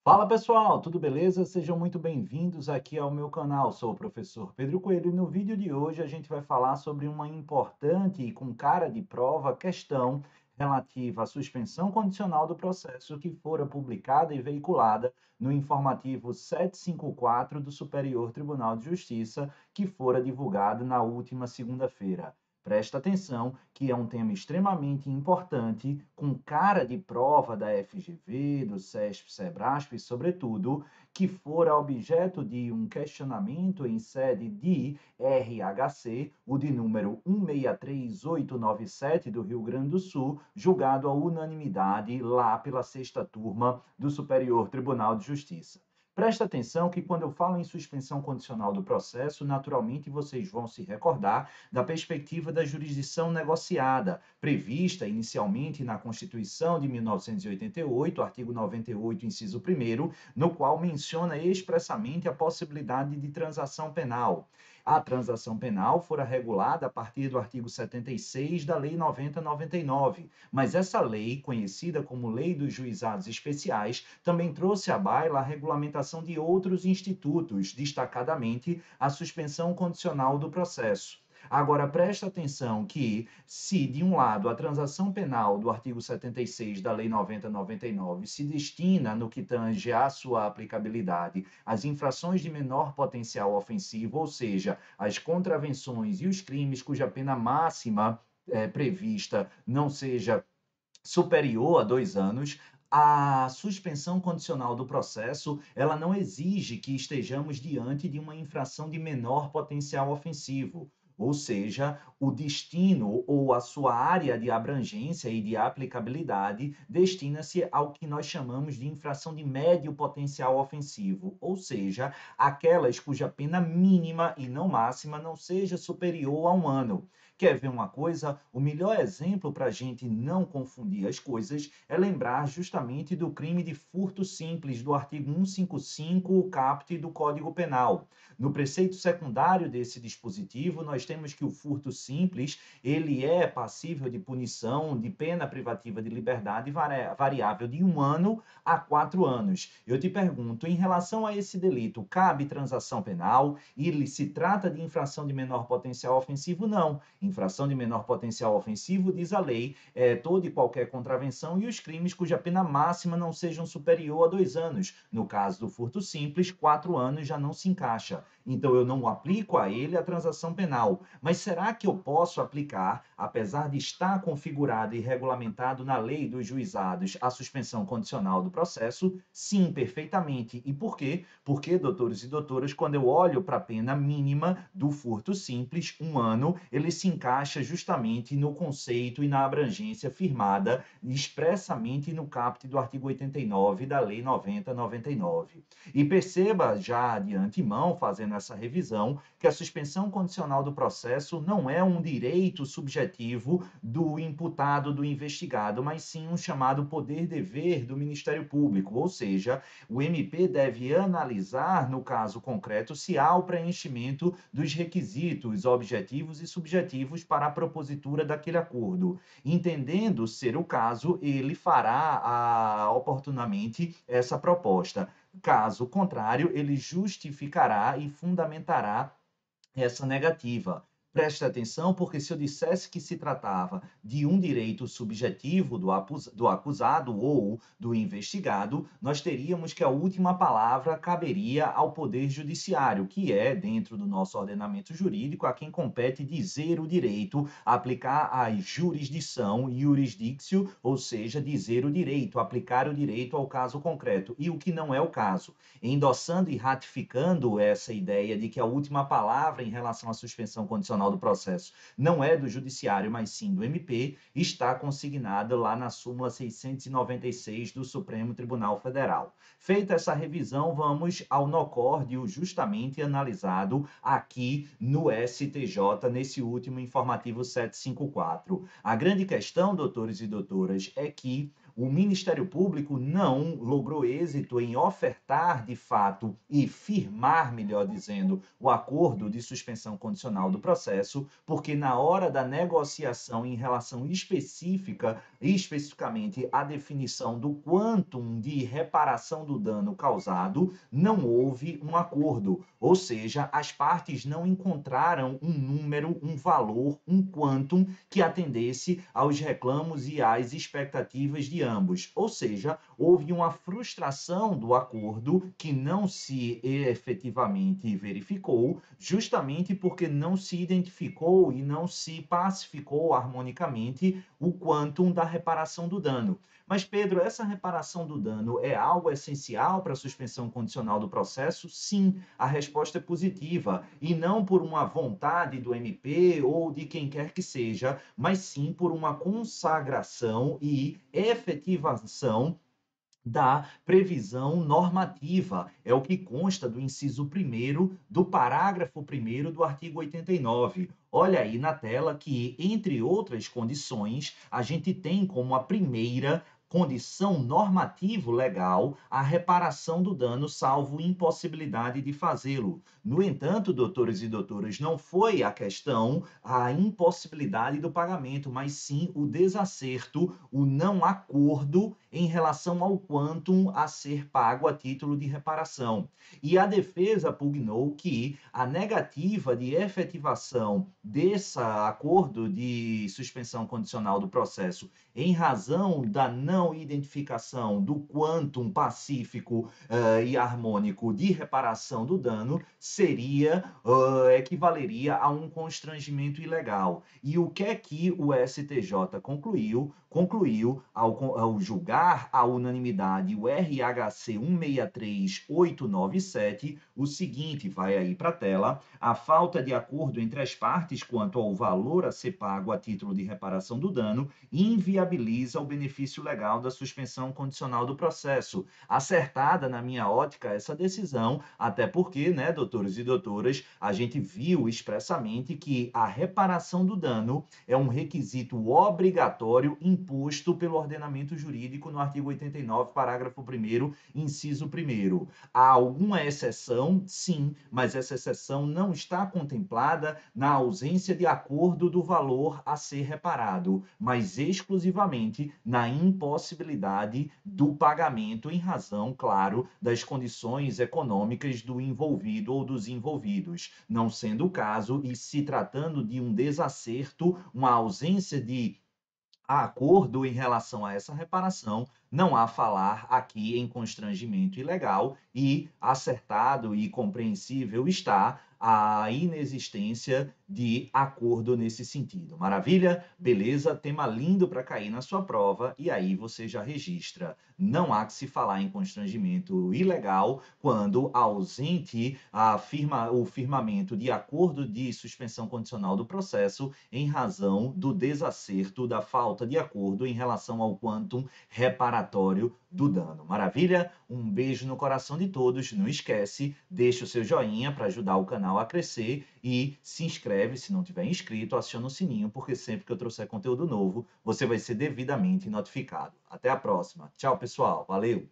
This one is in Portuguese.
Fala pessoal, tudo beleza? Sejam muito bem-vindos aqui ao meu canal. Sou o professor Pedro Coelho e no vídeo de hoje a gente vai falar sobre uma importante e com cara de prova questão relativa à suspensão condicional do processo que fora publicada e veiculada no informativo 754 do Superior Tribunal de Justiça, que fora divulgado na última segunda-feira. Presta atenção que é um tema extremamente importante, com cara de prova da FGV, do CESP, SEBRASP e, sobretudo, que fora objeto de um questionamento em sede de RHC, o de número 163897 do Rio Grande do Sul, julgado à unanimidade lá pela sexta turma do Superior Tribunal de Justiça. Presta atenção que quando eu falo em suspensão condicional do processo, naturalmente vocês vão se recordar da perspectiva da jurisdição negociada, prevista inicialmente na Constituição de 1988, artigo 98, inciso 1º, no qual menciona expressamente a possibilidade de transação penal. A transação penal fora regulada a partir do artigo 76 da Lei 9099, mas essa lei, conhecida como Lei dos Juizados Especiais, também trouxe à baila a regulamentação de outros institutos, destacadamente a suspensão condicional do processo. Agora, presta atenção que, se, de um lado, a transação penal do artigo 76 da Lei 9099 se destina, no que tange à sua aplicabilidade, às infrações de menor potencial ofensivo, ou seja, as contravenções e os crimes cuja pena máxima prevista não seja superior a 2 anos, a suspensão condicional do processo, ela não exige que estejamos diante de uma infração de menor potencial ofensivo. Ou seja, o destino ou a sua área de abrangência e de aplicabilidade destina-se ao que nós chamamos de infração de médio potencial ofensivo, ou seja, aquelas cuja pena mínima e não máxima não seja superior a 1 ano. Quer ver uma coisa? O melhor exemplo para a gente não confundir as coisas é lembrar justamente do crime de furto simples do artigo 155, caput do Código Penal. No preceito secundário desse dispositivo, nós temos que o furto simples, ele é passível de punição de pena privativa de liberdade variável de 1 ano a 4 anos. Eu te pergunto, em relação a esse delito, cabe transação penal? Ele se trata de infração de menor potencial ofensivo? Não. Infração de menor potencial ofensivo, diz a lei, toda e qualquer contravenção e os crimes cuja pena máxima não sejam superior a 2 anos. No caso do furto simples, 4 anos já não se encaixa. Então, eu não aplico a ele a transação penal. Mas será que eu posso aplicar, apesar de estar configurado e regulamentado na lei dos juizados, a suspensão condicional do processo? Sim, perfeitamente. E por quê? Porque, doutores e doutoras, quando eu olho para a pena mínima do furto simples, 1 ano, ele se encaixa justamente no conceito e na abrangência firmada expressamente no caput do artigo 89 da Lei 9099. E perceba já de antemão, fazendo essa revisão, que a suspensão condicional do processo não é um direito subjetivo do imputado, do investigado, mas sim um chamado poder-dever do Ministério Público, ou seja, o MP deve analisar, no caso concreto, se há o preenchimento dos requisitos objetivos e subjetivos para a propositura daquele acordo. Entendendo ser o caso, ele fará oportunamente essa proposta. Caso contrário, ele justificará e fundamentará essa negativa. Preste atenção, porque se eu dissesse que se tratava de um direito subjetivo do acusado ou do investigado, nós teríamos que a última palavra caberia ao Poder Judiciário, que é, dentro do nosso ordenamento jurídico, a quem compete dizer o direito, aplicar a jurisdição, jurisdictio, ou seja, dizer o direito, aplicar o direito ao caso concreto, e o que não é o caso. Endossando e ratificando essa ideia de que a última palavra em relação à suspensão condicional do processo não é do Judiciário, mas sim do MP, está consignada lá na súmula 696 do Supremo Tribunal Federal. Feita essa revisão, vamos ao nocórdio justamente analisado aqui no STJ, nesse último informativo 754. A grande questão, doutores e doutoras, é que o Ministério Público não logrou êxito em ofertar, de fato, e firmar, melhor dizendo, o acordo de suspensão condicional do processo, porque na hora da negociação em relação específica, especificamente à definição do quantum de reparação do dano causado, não houve um acordo, ou seja, as partes não encontraram um número, um valor, um quantum que atendesse aos reclamos e às expectativas de ambos. Ou seja, houve uma frustração do acordo que não se efetivamente verificou, justamente porque não se identificou e não se pacificou harmonicamente o quantum da reparação do dano. Mas, Pedro, essa reparação do dano é algo essencial para a suspensão condicional do processo? Sim, a resposta é positiva, e não por uma vontade do MP ou de quem quer que seja, mas sim por uma consagração e efetivação da previsão normativa. É o que consta do inciso 1º do parágrafo 1º do artigo 89. Olha aí na tela que, entre outras condições, a gente tem como a primeira condição normativo legal a reparação do dano, salvo impossibilidade de fazê-lo. No entanto, doutores e doutoras, não foi a questão a impossibilidade do pagamento, mas sim o desacerto, o não acordo em relação ao quantum a ser pago a título de reparação. E a defesa pugnou que a negativa de efetivação desse acordo de suspensão condicional do processo em razão da não identificação do quantum pacífico e harmônico de reparação do dano equivaleria a um constrangimento ilegal. E o que é que o STJ concluiu? Concluiu, ao julgar a unanimidade o RHC 163897, o seguinte, vai aí para a tela: a falta de acordo entre as partes quanto ao valor a ser pago a título de reparação do dano inviabiliza o benefício legal da suspensão condicional do processo. Acertada, na minha ótica, essa decisão, até porque, né, doutores e doutoras, a gente viu expressamente que a reparação do dano é um requisito obrigatório imposto pelo ordenamento jurídico no artigo 89, parágrafo 1º, inciso 1º. Há alguma exceção? Sim, mas essa exceção não está contemplada na ausência de acordo do valor a ser reparado, mas exclusivamente na impossibilidade do pagamento em razão, claro, das condições econômicas do envolvido ou dos envolvidos. Não sendo o caso e se tratando de um desacerto, uma ausência de acordo em relação a essa reparação, não há falar aqui em constrangimento ilegal e acertado e compreensível está a inexistência de acordo nesse sentido. Maravilha? Beleza? Tema lindo para cair na sua prova e aí você já registra. Não há que se falar em constrangimento ilegal quando ausente o firmamento de acordo de suspensão condicional do processo em razão do desacerto, da falta de acordo em relação ao quantum reparatório do dano. Maravilha? Um beijo no coração de todos. Não esquece, deixa o seu joinha para ajudar o canal a crescer e se inscreve se não tiver inscrito, aciona o sininho, porque sempre que eu trouxer conteúdo novo, você vai ser devidamente notificado. Até a próxima. Tchau, pessoal. Valeu!